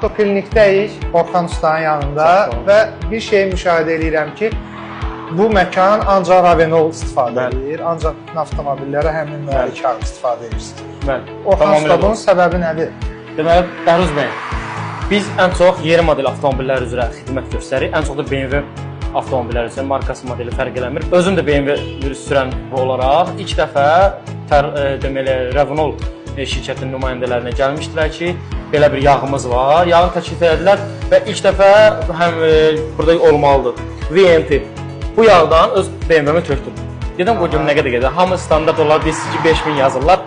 Avtoklinikdəyik, Orxan Ustanın yanında və bir şeyi müşahidə edirəm ki, bu məkan ancaq Ravenol istifadə edir, ancaq bütün avtomobillərə həmin mühərrik yağı istifadə edirsiniz. Orxan Usta, bunun səbəbi nədir? Deməli, Bəhruz bəy, biz ən çox yeni model avtomobillər üzrə xidmət göstəririk. Ən çox da BMW avtomobillər üzrə markası modeli fərq eləmir. Özüm də BMW sürən olaraq ilk dəfə deməli Ravenol şirkətinin nümayəndələrinə gəlmişdilər ki, belə bir yağımız var. Yağı təklif edilər və ilk dəfə həm burada olmalıdır. VNT bu yağdan öz BMW-mi tökdüm. Dedim, bu gün nə qədər gedir? Hamı standart olaraq deyilsiniz ki, 5000 yazırlar.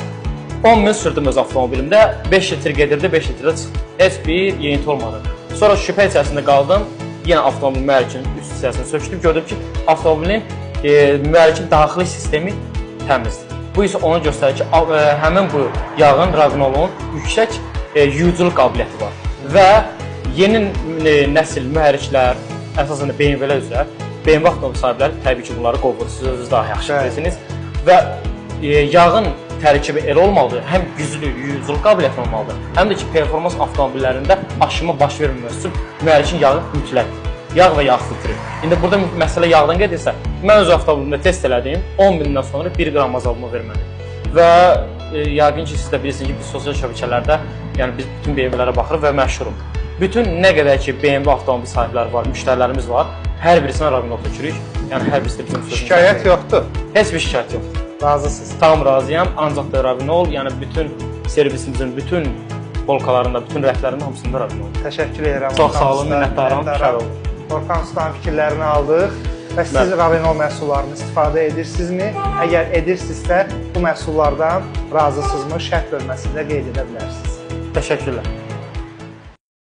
10.000 sürdüm öz avtomobilimdə, 5 litr gedirdi, 5 litrdə çıxdı. Heç bir yeniti olmadı. Sonra şübhə içərisində qaldım, yenə avtomobil mühərrikinin üst hissəsini sökdüm, gördüm ki, avtomobilin mühərrikin daxili sistemi təmizdir. Bu isə onu göstərir ki, həmin bu yağın, Ravenolun yüksək yuyuculuk qabiliyyəti var. Və yeni nəsil mühərriklər, əsasən də BMW-lər üzrə, BMW avtomobil sahibləri təbii ki, bunları qovur, siz özünüz daha yaxşı bilirsiniz. Və yağın tərkibi elə olmalıdır, həm güclü yuyuculuk qabiliyyəti olmalıdır, həm də ki, performans avtomobillərində aşımı baş verməməsi üçün mühərrikin yağı mütləqdir. Yağ və yağ filtri. İndi burada məsələ yağdan gedirsə, mən öz avtomobilimdə test elədim, 10.000-dən sonra 1 qram azalma vermədi. Və yəqin ki, siz də bilirsiniz ki, biz sosial şəbəkələrdə, yəni biz bütün BMW-lərə baxırıq və məşhurum. Bütün nə qədər ki, BMW avtomobil sahibləri var, müştərilərimiz var, hər birisinə Ravenol tökürük. Yəni hər birisi də bizim sözümüzdə. Şikayət yoxdur. Heç bir şikayət yoxdur. Razısınız. Tam razıyam, ancaq da Ravenol, yəni bütün servisimizin bütün polkalarında, bütün rəflərində hamısında Ravenol. Təşəkkür edirəm. Çox sağ olun, minnətdaram. Şad olun. Orxan Ustanın fikirlərini aldıq və siz Ravenol məhsullarını istifadə edirsinizmi? Əgər edirsinizsə, bu məhsullardan razısınızmı? Şərt bölməsində qeyd edə bilərsiniz. Təşəkkürlər.